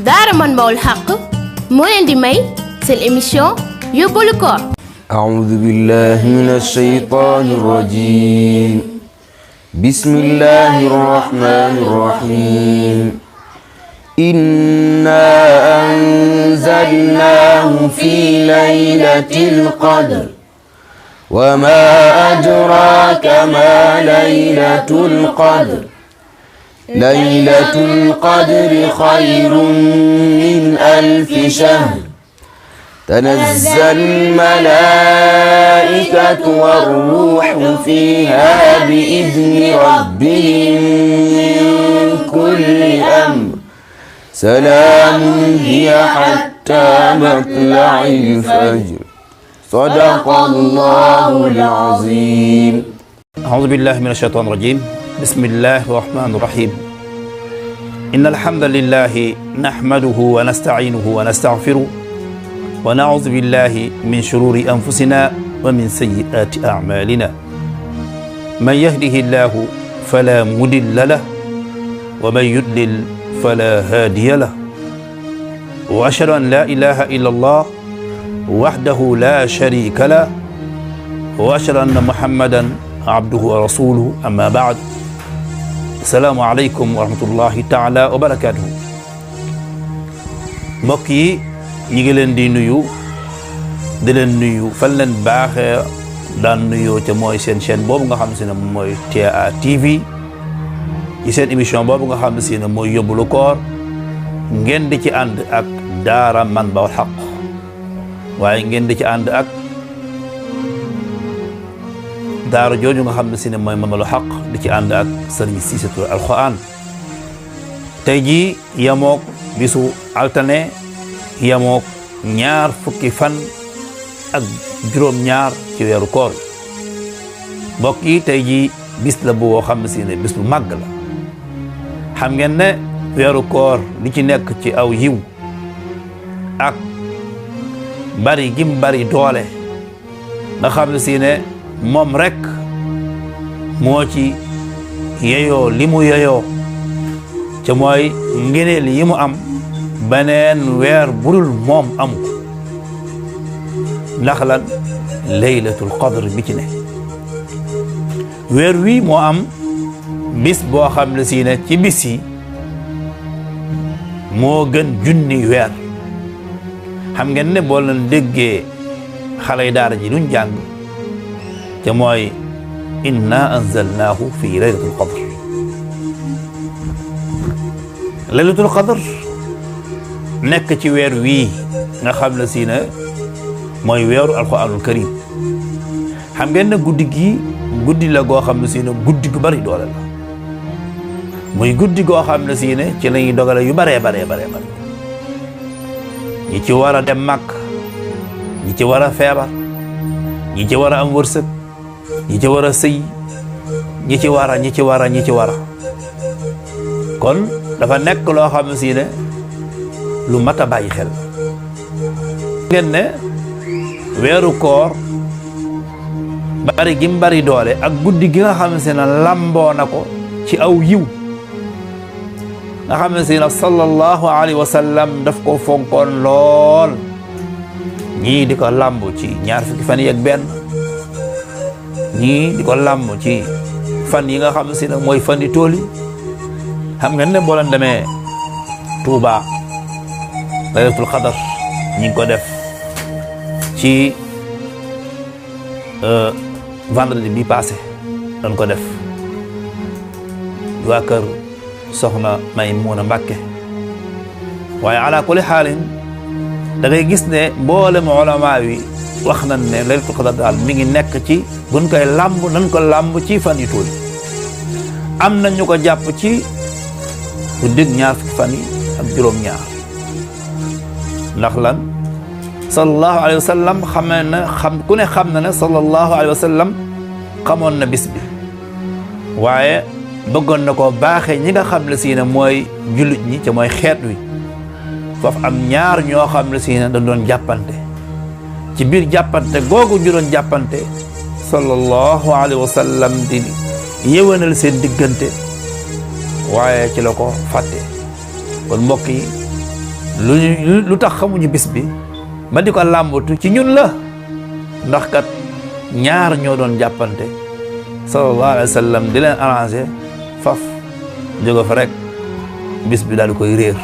daara Manbahoul Haqqi moo leen di may seen émission yóbbalu koor. أعوذ بالله من الشيطان الرجيم بسم الله الرحمن الرحيم إنا أنزلناه في ليلة القدر وما أدراك ما ليلة القدر ليلة القدر خير من 1000 شهر تنزل الملائكة والروح فيها بإذن ربهم من كل أمر سلام هي حتى مطلع الفجر صدق الله العظيم. أعوذ بالله من الشيطان الرجيم. بسم الله الرحمن الرحيم. إن الحمد لله نحمده ونستعينه ونستغفره ونعوذ بالله من شرور أنفسنا ومن سيئات أعمالنا من يهده الله فلا مضل له ومن يضلل فلا هادي له وأشهد أن لا إله إلا الله وحده لا شريك له وأشهد أن محمدا عبده ورسوله أما بعد السلام عليكم ورحمة الله تعالى وبركاته. mbokk yi ñi ngi leen di nuyu di leen nuyu fan leen baaxee daan nuyoo ca mooy seen chaîne boobu nga xam si ne mooy TA TV ci seen émission boobu nga xam si ne mooy yóbbalu koor ngeen di ci ànd ak daara Manbahoul Haqqi waaye ngeen di ci ànd ak daara jooju nga xam si ne mooy Manbahoul Haqqi di ci ànd ak Serigne Cissé Touré Alxuraan tey jii yamook bisu altine yamook ñaar fukki fan ak juróom-ñaar ci weeru koor mbokk yi tey jii bis la boo xam si ne bis bu màgg la xam ngeen ne weeru koor li ci nekk ci aw yiw ak bari gim bari doole nga xam si ne moom rek moo ci yeyoo li mu yeyoo ca mooy ngeneel yi mu am beneen weer budul moom amu ko ndax lan laylatul qadr bi ci ne weer wi moo am bis boo xam ne si ne ci bis yi moo gën junni weer xam ngeen ne boo leen déggee xale yi daara ji duñ jàng te mooy inna anzalnaahu fi laylatul qadr laylatul qadr nekk ci weer wii nga xam ne si ne mooy weeru alquranul karim xam ngeen ne guddi gi guddi la goo xam ne si ne guddi gu bari doole la muy guddi goo xam ne si ne ci lañuy dogale yu baree bari ñi ci war a dem màkk ñi ci war a feebar ñi ci war a am wërsëg ñi ci war a sëy ñi ci war a kon dafa nekk loo xam ne si ne lu mat a bàyyi xel ngeen ne weeru koor bari gi mu bari doole ak guddi gi nga xam ne ne lamboo na ko ci aw yiw nga xam ne ne sallallahu alayhi wa sallam daf ko fonkoon lool ñii di ko lamb ci ñaar fukki fan yi ak benn ñii di ko lamb ci fan yi nga xam ne mooy fan yi tool yi xam ngeen ne boo leen demee Touba laylatul qadr ñi ngi ko def ci vendredi bi passé dañ ko def waa kër soxna Maymuna Mbàkke waaye ala kulli xaalin da ngay gis ne mboolem ulama yi wax nañ ne laylatul qadr daal mi ngi nekk ci buñ koy làmb nañ ko làmb ci fan yu tuuti am na ñu ko jàpp ci bu dégg ñaar fukki fan yi ak juróom-ñaar ndax lan sallallahu alayhi wa sallam ku ne xam na ne sallallahu alayhi wa sallam xamoon na bis bi waaye bëggoon na ko baaxee ñi nga xam ne si ne mooy jullit ñi ca mooy xeet wi foofu am ñaar ñoo xam ne si ne dañ doon jàppante ci biir jàppante googu ñu doon jàppante sallallahu alayhi wa sallam di yéwénal seen diggante waaye ci la ko fàtte kon mbokk yi lu tax xamuñu bis bi ba di ko làmbatu ci ñun la ndax kat ñaar ñoo doon jàppante sallallahu alayhi wa sallam di leen arrangé faf jóge fa rek bis bi daal di koy réer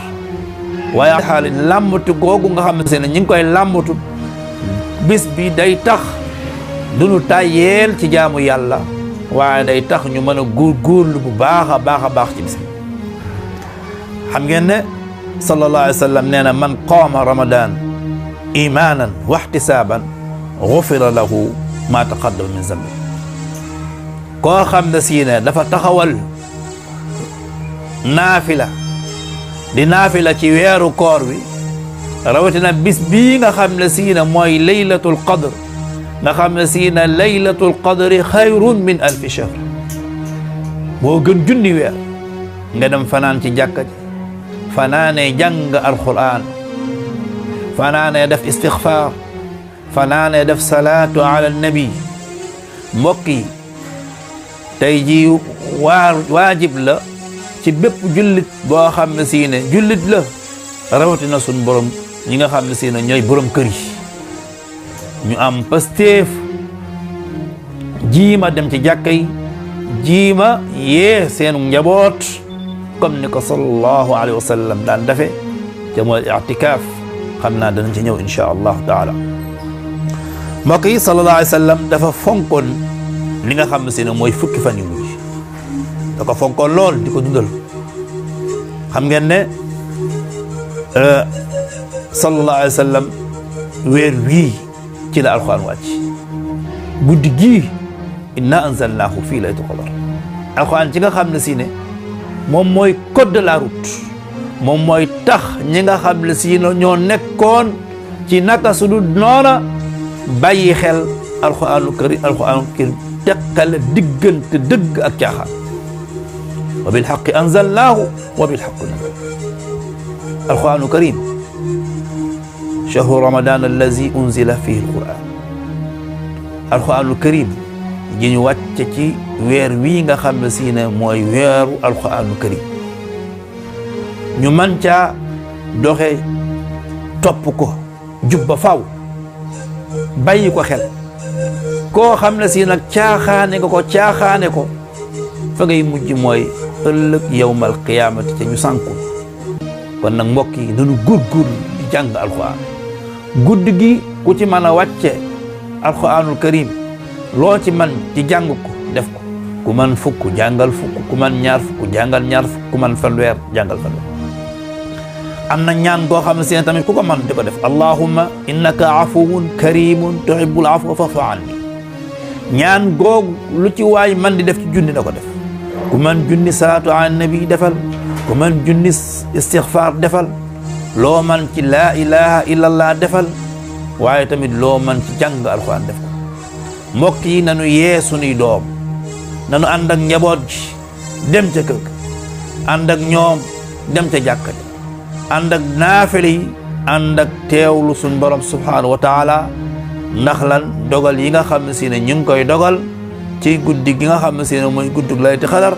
waaye xaali làmbatu googu nga xam ne ñu ngi koy làmbatu bis bi day tax duñu tàyyeel ci jaamu yàlla waaye day tax ñu mën a góorgóorlu bu baax a baax ci bis bi xam ngeen ne sallallahu alayhi wa sallam nee na man qaama ramadan imanan wa ihtisaban gufira lahu ma taqaddama min zambi koo xam ne si ne dafa taxawal naafila di naafila ci weeru koor wi rawatina bis bii nga xam ne si ne mooy laylatul qadr nga xam ne si ne laylatul qadri xayrun min alfi shahr moo gën junni weer nga dem fanaan ci jàkka ji fanaanee jàng alquran fanaanee def istixfaar fanaanee def salaatu ala nabi mbokk yi tey ji waajib la ci bépp jullit boo xam ne si ne jullit la rawatina sun borom ñi nga xam ne si ne ñooy borom kër yi ñu am pasteef jiima dem ci jàkka yi jiima yee seenu njaboot comme ni ko sallallahu alayhi wa sallam daan defe te mooy i'tikaaf xam naa danañ ci ñëw insha allahu taala mbokk yi sallallahu alayhi wa sallam dafa fonkoon li nga xam ne si ne mooy fukki fan yu mujj da ko fonkoon lool di ko dundal xam ngeen ne sallallahu alayhi wa sallam weer wii ci la alquran wàcc guddi gii inna anzalnaahu fii laylatul qadr alquran ci nga xam ne si ne moom mooy code de la route moom mooy tax ñi nga xam ne si ne ñoo nekkoon ci naka su dul noona bàyyi xel alquranu karim teqale diggante dëgg ak caaxaan wa bil haqqi anzalnaahu wa bil haqqi nazal alquranu karim shahru ramadan allazi unzila fihi alquranul karim ji ñu wàcce ci weer wii nga xam ne si ne mooy weeru alquranul karim ñu man caa doxe topp ko jubba faw bàyyi ko xel koo xam ne si nag caaxaane ko fa ngay mujj mooy ëllëg yawmal qiyaamati ca ñu sànku kon nag mbokk yi dañu góorgóorlu di jàng alquran guddi gi ku ci mën a wàcce alquranul karim loo ci man ci jàng ko def ko ku man fukk jàngal fukk ku man ñaar fukk jàngal ñaar fukk ku man fanweer jàngal fanweer am na ñaan goo xam ne si tamit ku ko man di ko def allahumma innaka afuwun karimun tuhibbul afwa fa'fu anni ñaan googu lu ci waay man di def ci junni da ko def ku man junni salaatu ala nabi defal ku man junni istighfar defal loo man ci laa ilaha illallah defal waaye tamit loo man ci jàng alxuraan def ko mbokk yi nanu yee sunuy doom nanu ànd ak njaboot ji dem ca kër ànd ak ñoom dem ca jàkka ji ànd ak naafile yi ànd ak teewlu suñ borom subhanahu wa taala ndax lan dogal yi nga xam ne si ne ñu ngi koy dogal ci guddi gi nga xam ne si ne mooy guddi laylatul qadr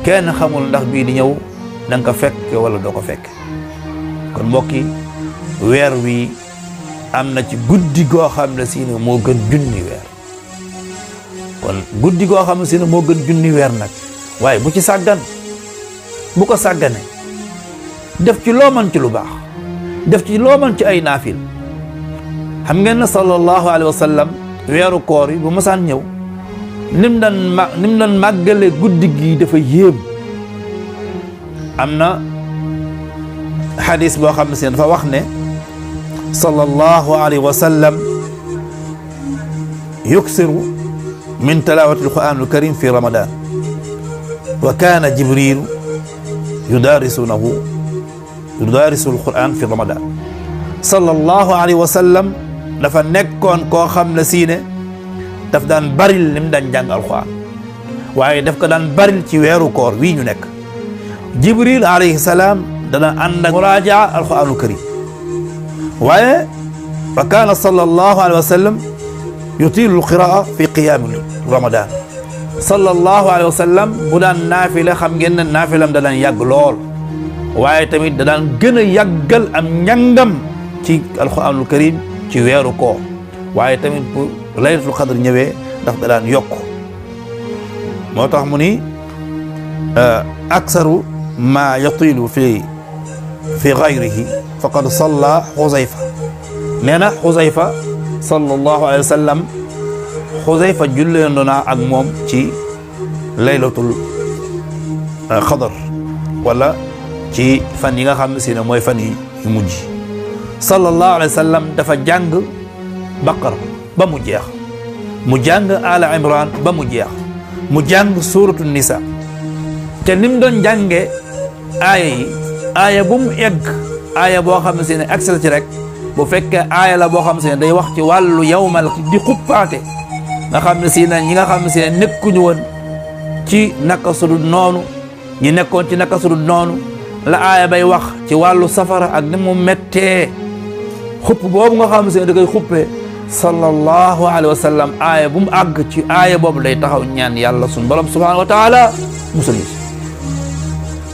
kenn xamul ndax bii di ñëw da nga ko fekk wala doo ko fekk kon mbokk yi weer wi am na ci guddi goo xam ne si ne moo gën junni weer kon guddi goo xam ne si ne moo gën junni weer nag waaye bu ci sàggan bu ko sàggane def ci loo mën ci lu baax def ci loo mën ci ay naafil xam ngeen ne sallallahu alayhi wa sallam weeru koor yi bu masaan ñëw nim daan màggale guddi gi dafa yéem am na xadis boo xam ne si dafa wax ne sallallahu alayhi wa sallam yuksiru min tilawati alquran alkarim fi ramadan wa kana jibril yudarisu alquran fi ramadan sallallahu alayhi wa sallam dafa nekkoon koo xam ne si ne daf daan baril li mu daan jàng alquran waaye daf ko daan baril ci weeru koor wii ñu nekk jibril alayhi salaam dana ànd ak muraajaa alquranul karim waaye wa kaana sallallahu alayhi wa sallam yutilu alqiraa fi qiyaami ramadan sallallahu alayhi wa sallam bu daan naafila xam ngeen ne naafilam da daan yàgg lool waaye tamit da daan gën a yàggal am njàngam ci alquranul karim ci weeru koor waaye tamit bu laylatul qadr ñëwee ndax da daan yokk moo tax mu ni aksaru ma yatilu fi gayrihi faqad salla xuzayfa nee na xuzayfa sallallahu alayhi wa sallam xuzayfa julleendoo naa ak moom ci laylatul qadr wala ci fan yi nga xam ne si ne mooy fan yi yu mujj sallallahu alayhi wa sallam dafa jàng baqara ba mu jeex mu jàng ala imran ba mu jeex mu jàng suratu nisa te nim doon jànge aaya yi aaya bu mu egg aaya boo xam ne si ne accès ci rek bu fekkee aaya la boo xam ne si ne day wax ci wàllu yawmal di xuppaate nga xam ne si ne ñi nga xam ne si ne nekkuñu woon ci naka sudul noonu ñi nekkoon ci naka sudul noonu la aaya bay wax ci wàllu safara ak ni mu mettee xupp boobu nga xam ne si ne da koy xuppee sallallahu alayhi wa sallam aaya bu mu àgg ci aaya boobu lay taxaw ñaan yàlla suñu borom subhanahu wa taala musal ci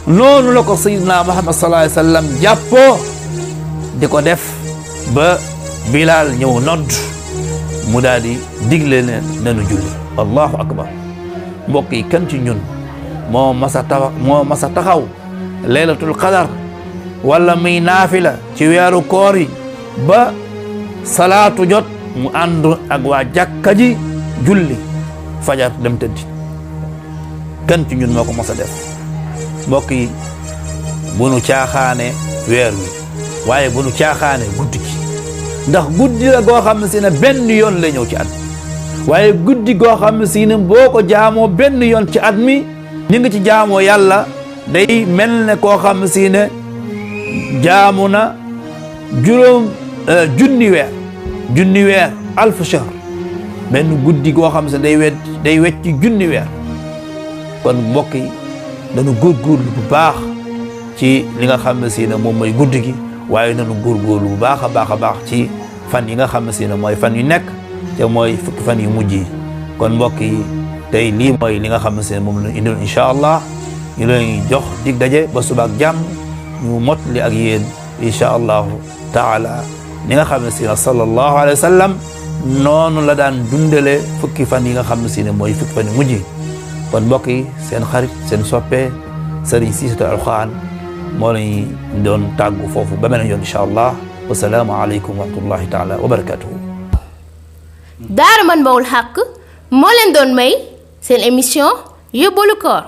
noonu la ko sayyidina Muhammad sallallahu alayhi wa sallam jàppoo di ko def ba Bilal ñëw nodd mu daal di digle ne nanu julli allahu akbar mbokk yi kan ci ñun moo masa taxaw laylatul qadar wala muy naafila ci weeru koor yi ba salaatu jot mu ànd ak waa jàkka ji julli fajar dem tëddi kan ci ñun moo ko mos a def mbokk yi bu nu caaxaane weer wi waaye bu nu caaxaane guddi gi ndax guddi la goo xam ne si ne benn yoon lay ñëw ci at waaye guddi goo xam ne si ne boo ko jaamoo benn yoon ci at mi ni nga ci jaamoo yàlla day mel ne koo xam ne si ne jaamu na junni weer alf shahr benn guddi goo xam ne day wecci junni weer kon mbokk yi dañu góorgóorlu bu baax ci li nga xam ne si ne moom mooy guddi gi waaye nañu góorgóorlu bu baax a baax ci fan yi nga xam ne si ne mooy fan yu nekk te mooy fukki fan yu mujj yi kon mbokk yi tey lii mooy li nga xam ne si ne moom la indil incha allah ñu leen jox dig daje ba suba ak jàmm ñu mottali ak yéen incha allahu taala ni nga xam ne si ne sallallahu alayhi wa sallam noonu la daan dundale fukki fan yi nga xam ne si ne mooy fukki fan yu mujj yi kon mbokk yi seen xarit seen soppe Serigne Cissokho Alquran moo lañu doon tàggu foofu ba beneen yoon incha allah wasalaamu aleykum wa rahmatullahi taala wa barakatuhu Daara Majmahul Haq moo leen doon may seen émission Yóbbalu Koor